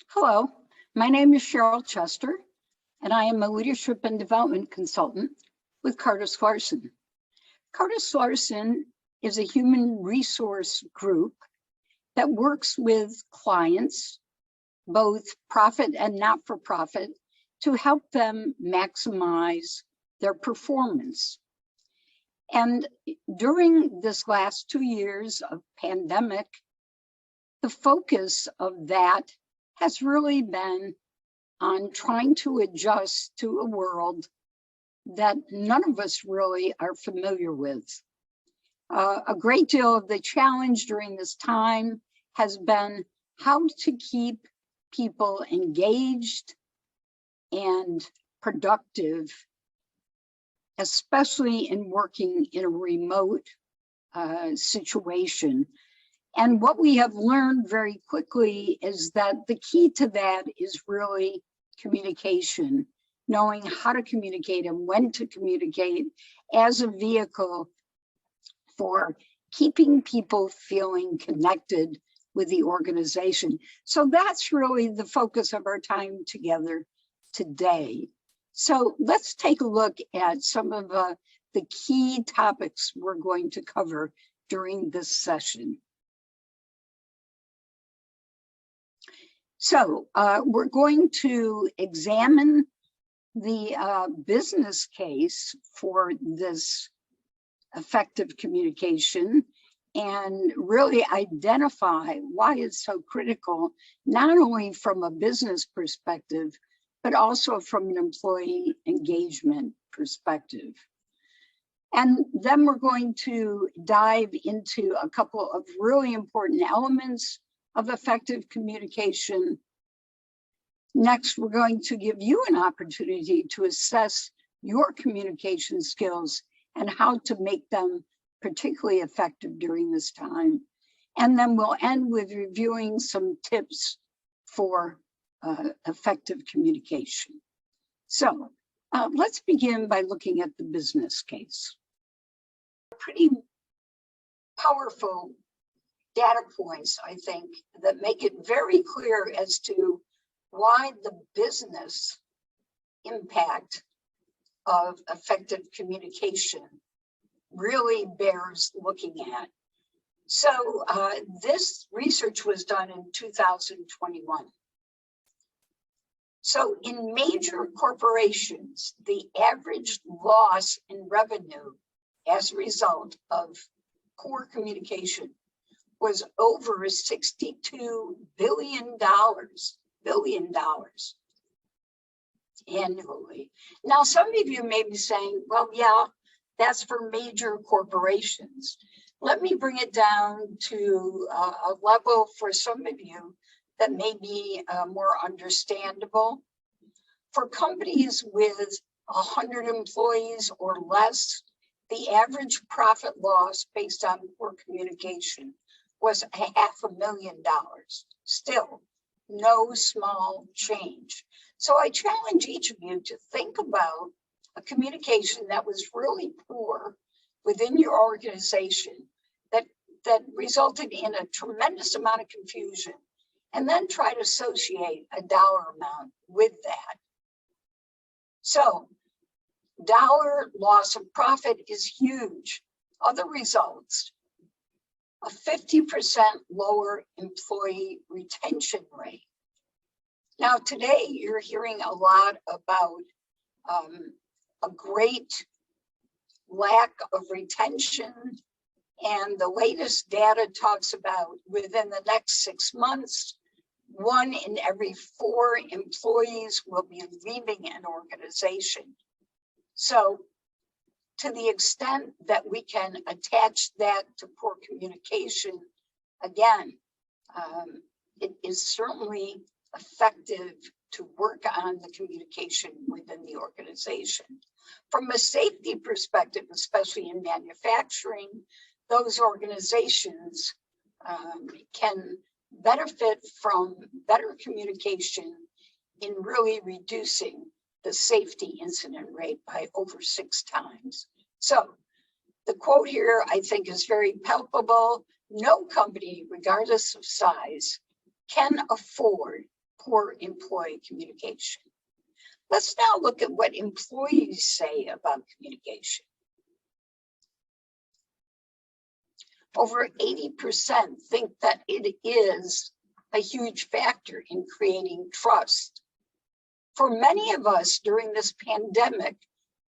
Hello, my name is Cheryl Chester, and I am a leadership and development consultant with KardasLarson. KardasLarson is a human resource group that works with clients, both profit and not-for-profit, to help them maximize their performance. And during this last 2 years of pandemic, the focus of that has really been on trying to adjust to a world that none of us really are familiar with. A great deal of the challenge during this time has been how to keep people engaged and productive, especially in working in a remote situation. And what we have learned very quickly is that the key to that is really communication, knowing how to communicate and when to communicate as a vehicle for keeping people feeling connected with the organization. So that's really the focus of our time together today. So let's take a look at some of the key topics we're going to cover during this session. So we're going to examine the business case for this effective communication and really identify why it's so critical, not only from a business perspective, but also from an employee engagement perspective. And then we're going to dive into a couple of really important elements of effective communication. Next, we're going to give you an opportunity to assess your communication skills and how to make them particularly effective during this time. And then we'll end with reviewing some tips for effective communication. So let's begin by looking at the business case. Pretty powerful data points, I think, that make it very clear as to why the business impact of effective communication really bears looking at. So this research was done in 2021. So in major corporations, the average loss in revenue as a result of poor communication was over $62 billion annually. Now, some of you may be saying, well, yeah, that's for major corporations. Let me bring it down to a level for some of you that may be more understandable. For companies with 100 employees or less, the average profit loss based on poor communication was $500,000. Still, no small change. So I challenge each of you to think about a communication that was really poor within your organization that resulted in a tremendous amount of confusion, and then try to associate a dollar amount with that. So dollar loss of profit is huge. Other results: a 50% lower employee retention rate. Now, today you're hearing a lot about a great lack of retention, and the latest data talks about within the next 6 months, 1 in every 4 employees will be leaving an organization. So to the extent that we can attach that to poor communication, again, it is certainly effective to work on the communication within the organization. From a safety perspective, especially in manufacturing, those organizations can benefit from better communication in really reducing the safety incident rate by over 6 times. So the quote here, I think, is very palpable. No company, regardless of size, can afford poor employee communication. Let's now look at what employees say about communication. Over 80% think that it is a huge factor in creating trust. For many of us during this pandemic,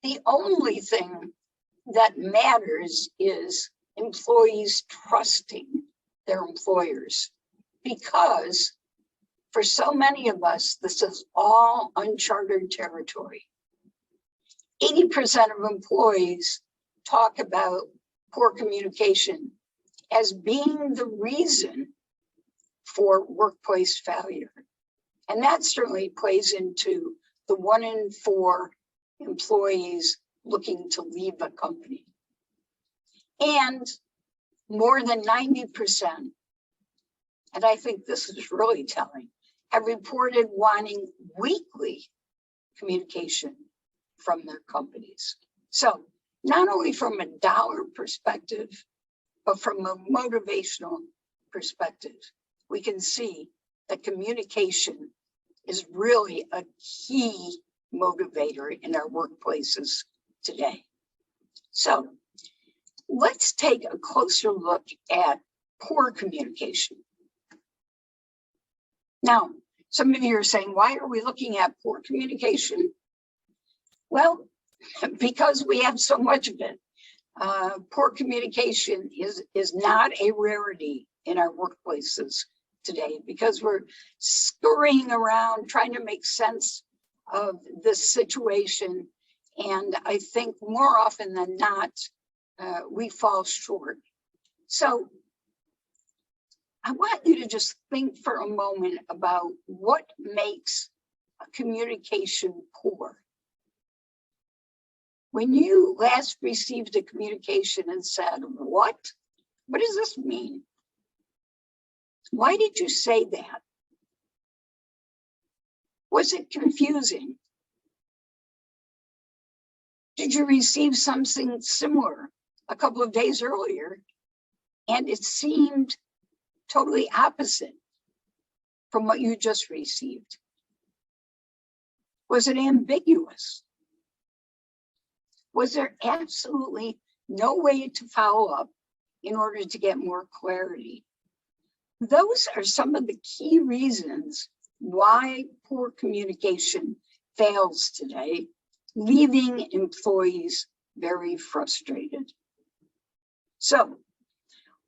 the only thing that matters is employees trusting their employers, because for so many of us, this is all uncharted territory. 80% of employees talk about poor communication as being the reason for workplace failure. And that certainly plays into the 1 in 4 employees looking to leave a company. And more than 90%, and I think this is really telling, have reported wanting weekly communication from their companies. So not only from a dollar perspective, but from a motivational perspective, we can see that communication is really a key motivator in our workplaces today. So let's take a closer look at poor communication. Now, some of you are saying, why are we looking at poor communication? Well, because we have so much of it. Poor communication is not a rarity in our workplaces today, because we're scurrying around trying to make sense of this situation. And I think more often than not, we fall short. So I want you to just think for a moment about what makes a communication poor. When you last received a communication and said, what does this mean? Why did you say that? Was it confusing? Did you receive something similar a couple of days earlier and it seemed totally opposite from what you just received? Was it ambiguous? Was there absolutely no way to follow up in order to get more clarity? Those are some of the key reasons why poor communication fails today, leaving employees very frustrated. So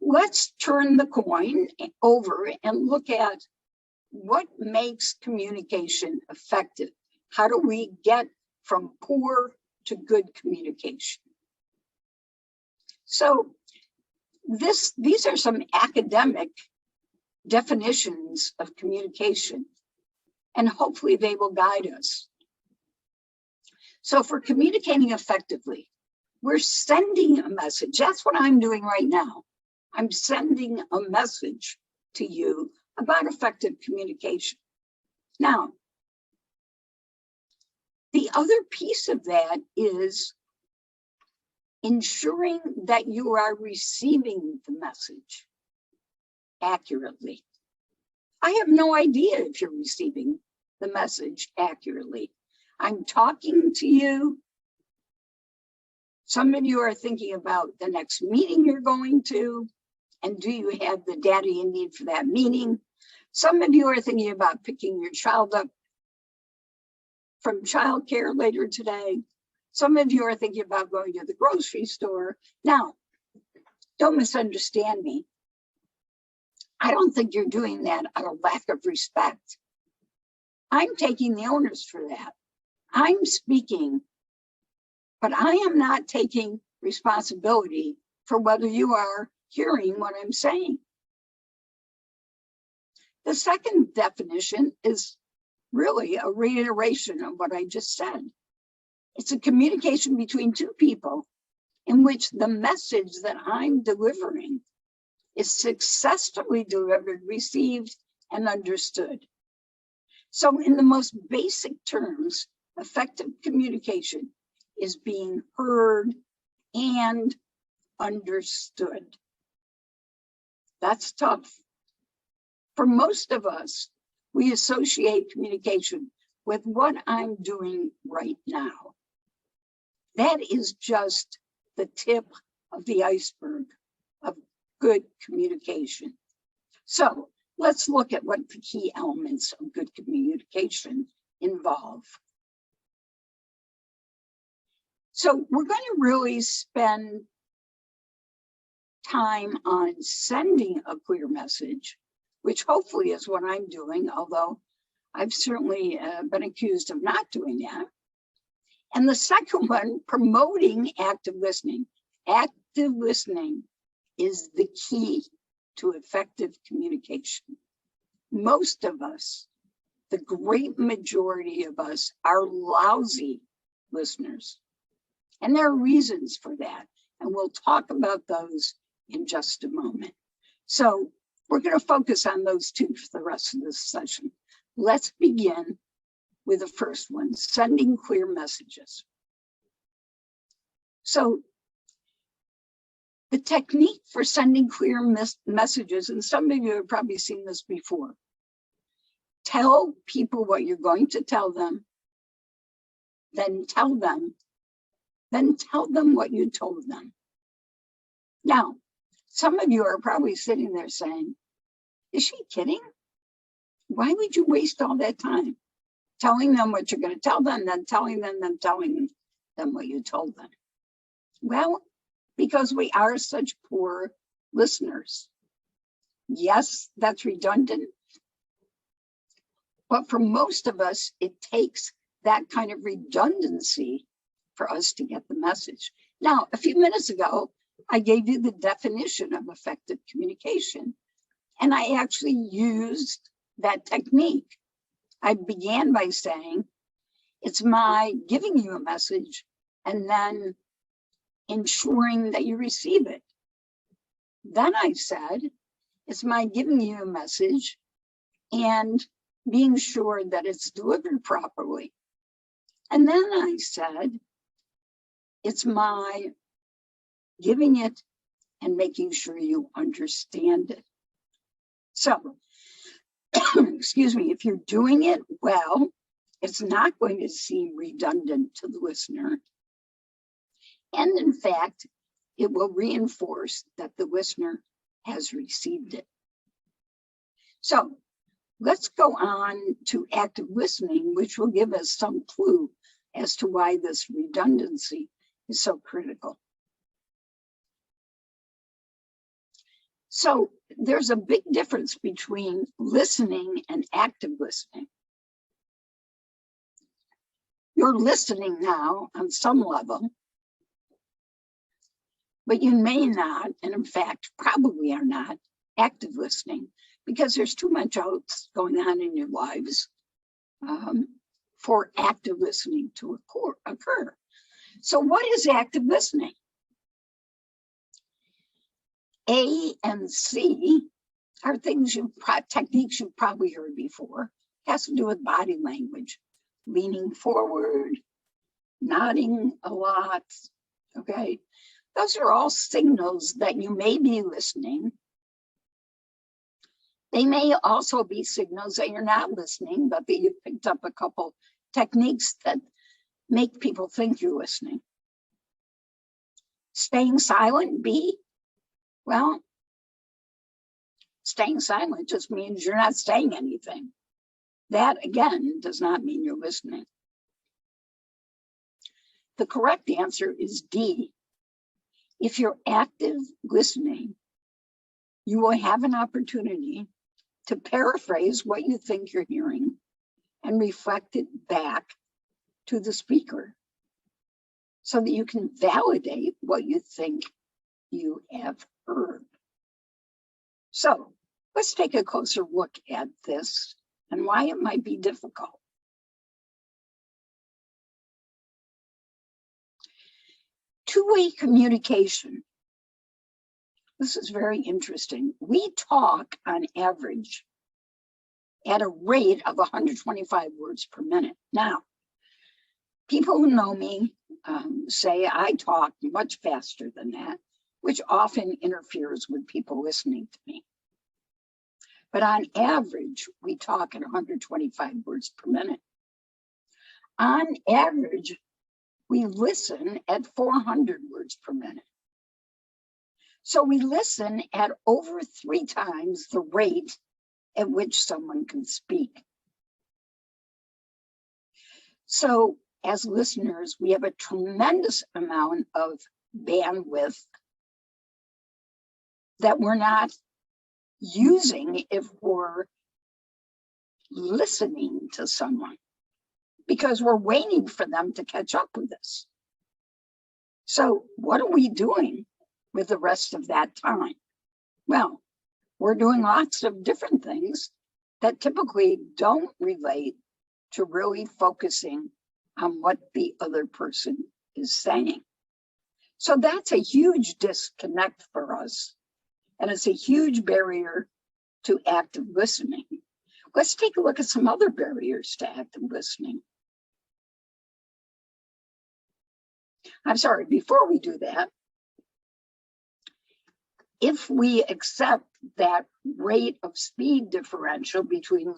let's turn the coin over and look at what makes communication effective. How do we get from poor to good communication? So these are some academic definitions of communication, and hopefully they will guide us. So for communicating effectively, we're sending a message. That's what I'm doing right now. I'm sending a message to you about effective communication. Now, the other piece of that is ensuring that you are receiving the message accurately. I have no idea if you're receiving the message accurately. I'm talking to you. Some of you are thinking about the next meeting you're going to, and do you have the data you need for that meeting? Some of you are thinking about picking your child up from childcare later today. Some of you are thinking about going to the grocery store. Now, don't misunderstand me. I don't think you're doing that out of lack of respect. I'm taking the onus for that. I'm speaking, but I am not taking responsibility for whether you are hearing what I'm saying. The second definition is really a reiteration of what I just said. It's a communication between two people in which the message that I'm delivering is successfully delivered, received, and understood. So in the most basic terms, effective communication is being heard and understood. That's tough. For most of us, we associate communication with what I'm doing right now. That is just the tip of the iceberg of good communication. So let's look at what the key elements of good communication involve. So we're going to really spend time on sending a clear message, which hopefully is what I'm doing, although I've certainly been accused of not doing that. And the second one, promoting active listening. Active listening is the key to effective communication. Most of us, the great majority of us, are lousy listeners. And there are reasons for that. And we'll talk about those in just a moment. So we're going to focus on those two for the rest of this session. Let's begin with the first one, sending clear messages. So the technique for sending clear messages, and some of you have probably seen this before. Tell people what you're going to tell them, then tell them what you told them. Now, some of you are probably sitting there saying, is she kidding? Why would you waste all that time telling them what you're going to tell them, then telling them what you told them? Well, because we are such poor listeners. Yes, that's redundant. But for most of us, it takes that kind of redundancy for us to get the message. Now, a few minutes ago, I gave you the definition of effective communication, and I actually used that technique. I began by saying, it's my giving you a message and then ensuring that you receive it. Then I said, it's my giving you a message and being sure that it's delivered properly. And then I said, it's my giving it and making sure you understand it. So, excuse me, if you're doing it well, it's not going to seem redundant to the listener. And in fact, it will reinforce that the listener has received it. So let's go on to active listening, which will give us some clue as to why this redundancy is so critical. So there's a big difference between listening and active listening. You're listening now on some level, but you may not, and in fact, probably are not active listening because there's too much else going on in your lives for active listening to occur. So what is active listening? A and C are things techniques you've probably heard before. It has to do with body language, leaning forward, nodding a lot, okay? Those are all signals that you may be listening. They may also be signals that you're not listening, but that you've picked up a couple techniques that make people think you're listening. Staying silent, B. Well, staying silent just means you're not saying anything. That, again, does not mean you're listening. The correct answer is D. If you're active listening, you will have an opportunity to paraphrase what you think you're hearing and reflect it back to the speaker so that you can validate what you think you have heard. So let's take a closer look at this and why it might be difficult. Two-way communication. This is very interesting. We talk on average at a rate of 125 words per minute. Now, people who know me say I talk much faster than that, which often interferes with people listening to me. but on average, we talk at 125 words per minute. On average, we listen at 400 words per minute. So we listen at over 3 times the rate at which someone can speak. So as listeners, we have a tremendous amount of bandwidth that we're not using if we're listening to someone, because we're waiting for them to catch up with us. So what are we doing with the rest of that time? Well, we're doing lots of different things that typically don't relate to really focusing on what the other person is saying. So that's a huge disconnect for us. And it's a huge barrier to active listening. Let's take a look at some other barriers to active listening. I'm sorry, before we do that, if we accept that rate of speed differential between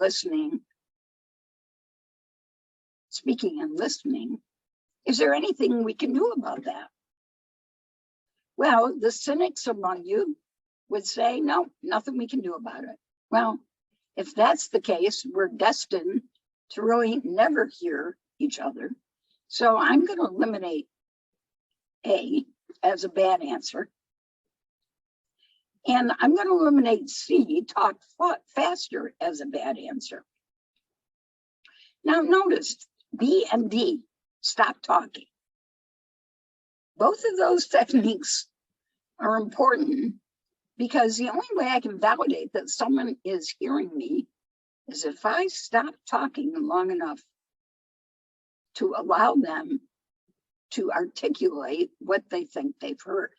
speaking and listening, is there anything we can do about that? Well, the cynics among you would say, no, nothing we can do about it. Well, if that's the case, we're destined to really never hear each other. So I'm going to eliminate A as a bad answer. And I'm going to eliminate C, talk faster, as a bad answer. Now notice B and D, stop talking. Both of those techniques are important, because the only way I can validate that someone is hearing me is if I stop talking long enough to allow them to articulate what they think they've heard.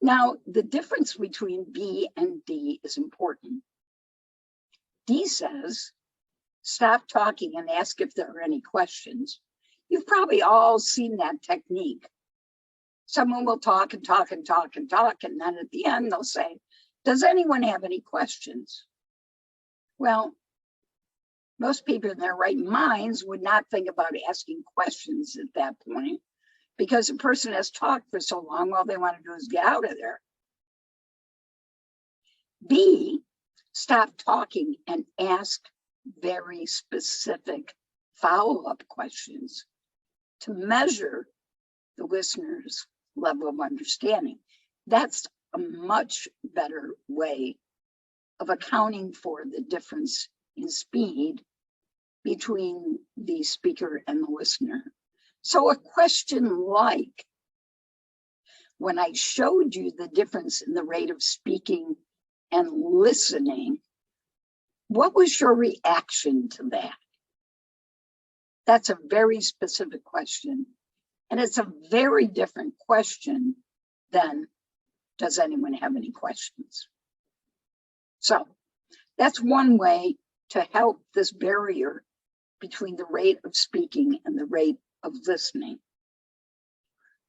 Now, the difference between B and D is important. D says, stop talking and ask if there are any questions. You've probably all seen that technique. Someone will talk and talk and talk and talk, and then at the end they'll say, does anyone have any questions? Well, most people in their right minds would not think about asking questions at that point, because a person has talked for so long, all they want to do is get out of there. B, stop talking and ask very specific follow-up questions to measure the listener's level of understanding. That's a much better way of accounting for the difference in speed between the speaker and the listener. So a question like, when I showed you the difference in the rate of speaking and listening, what was your reaction to that? That's a very specific question. And it's a very different question than, does anyone have any questions? So that's one way to help this barrier between the rate of speaking and the rate of listening.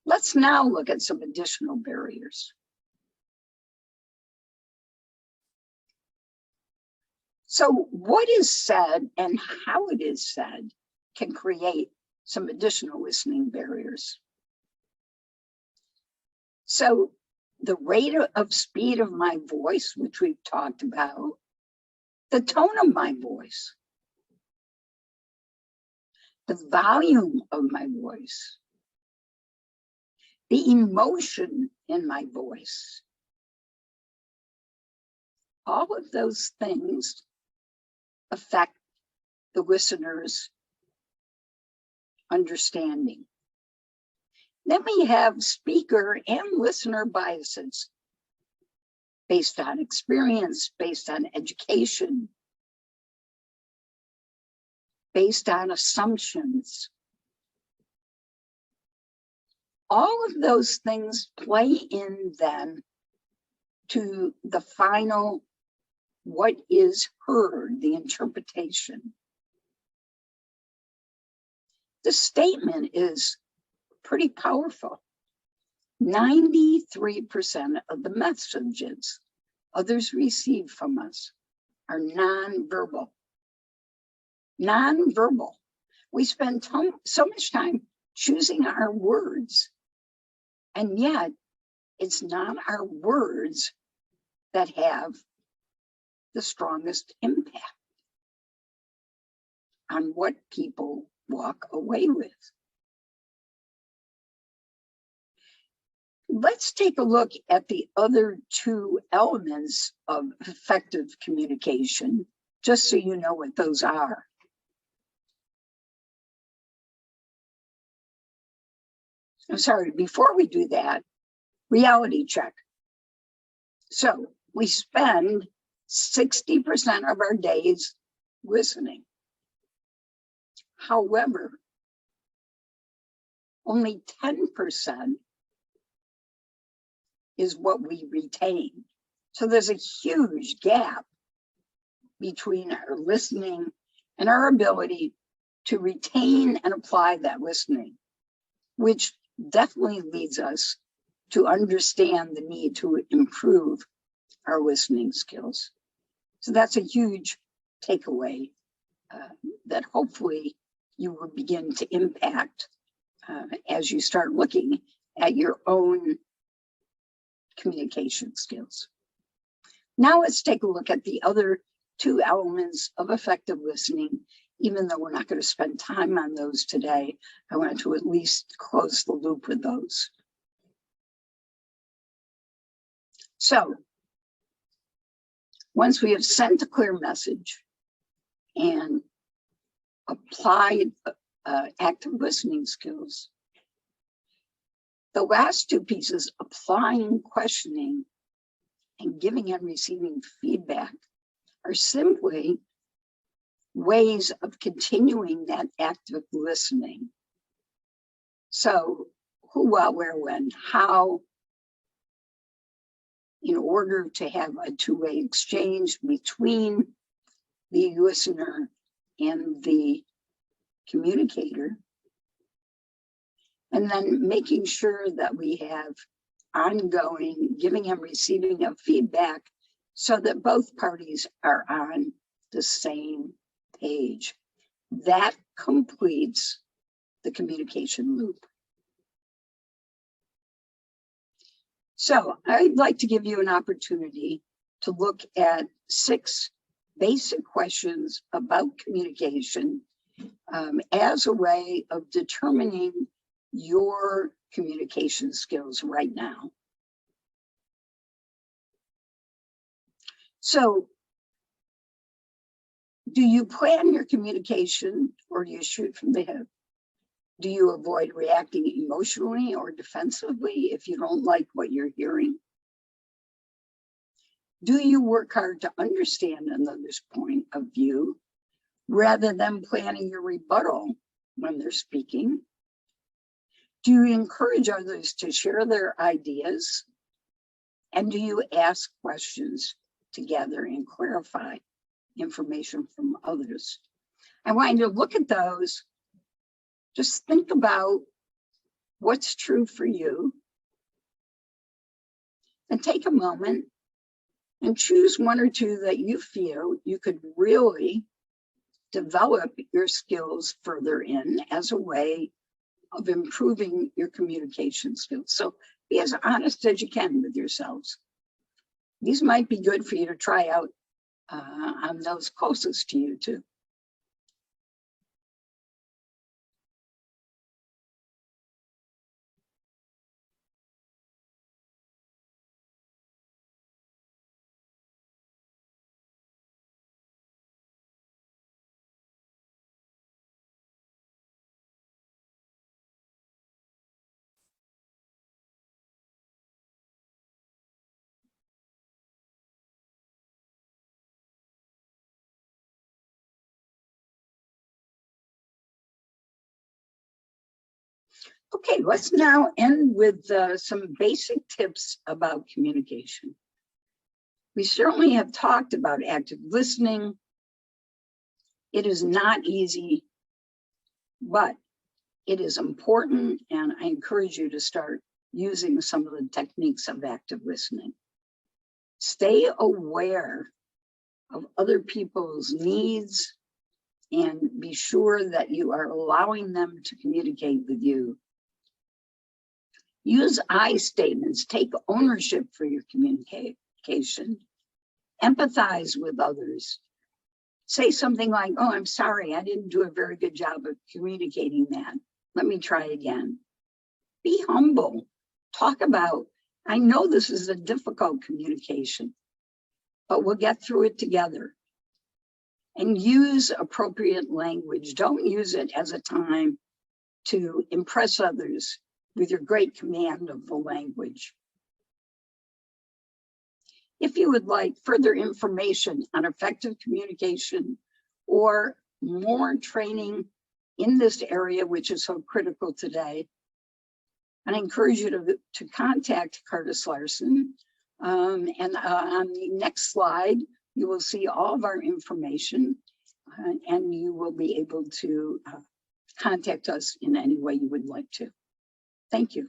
Let's now look at some additional barriers. So what is said and how it is said can create some additional listening barriers. So the rate of speed of my voice, which we've talked about, the tone of my voice, the volume of my voice, the emotion in my voice, all of those things affect the listener's understanding. Then we have speaker and listener biases based on experience, based on education, based on assumptions. All of those things play in then to the final, what is heard, the interpretation. The statement is pretty powerful. 93% of the messages others receive from us are nonverbal. Nonverbal. We spend so much time choosing our words, and yet it's not our words that have the strongest impact on what people walk away with. Let's take a look at the other two elements of effective communication, just so you know what those are. I'm sorry, before we do that, reality check. So we spend 60% of our days listening. However, only 10% is what we retain. So there's a huge gap between our listening and our ability to retain and apply that listening, which definitely leads us to understand the need to improve our listening skills. So that's a huge takeaway that hopefully you will begin to impact as you start looking at your own communication skills. Now let's take a look at the other two elements of effective listening. Even though we're not going to spend time on those today, I want to at least close the loop with those. So once we have sent a clear message and applied active listening skills, the last two pieces, applying questioning and giving and receiving feedback, are simply ways of continuing that active listening. So who, what, where, when, how, in order to have a two-way exchange between the listener and the communicator. And then making sure that we have ongoing giving and receiving of feedback so that both parties are on the same page. That completes the communication loop. So I'd like to give you an opportunity to look at 6 basic questions about communication as a way of determining your communication skills right now. So, do you plan your communication or do you shoot from the hip? Do you avoid reacting emotionally or defensively if you don't like what you're hearing? Do you work hard to understand another's point of view rather than planning your rebuttal when they're speaking? Do you encourage others to share their ideas? And do you ask questions to gather and clarify information from others? I want you to look at those. Just think about what's true for you and take a moment and choose 1 or 2 that you feel you could really develop your skills further in as a way of improving your communication skills. So be as honest as you can with yourselves. These might be good for you to try out on those closest to you too. Okay, let's now end with some basic tips about communication. We certainly have talked about active listening. It is not easy, but it is important, and I encourage you to start using some of the techniques of active listening. Stay aware of other people's needs and be sure that you are allowing them to communicate with you. Use I statements. Take ownership for your communication. Empathize with others. Say something like, oh, I'm sorry, I didn't do a very good job of communicating that. Let me try again. Be humble. Talk about, I know this is a difficult communication, but we'll get through it together. And use appropriate language. Don't use it as a time to impress others with your great command of the language. If you would like further information on effective communication or more training in this area, which is so critical today, I encourage you to contact KardasLarson. On the next slide, you will see all of our information and you will be able to contact us in any way you would like to. Thank you.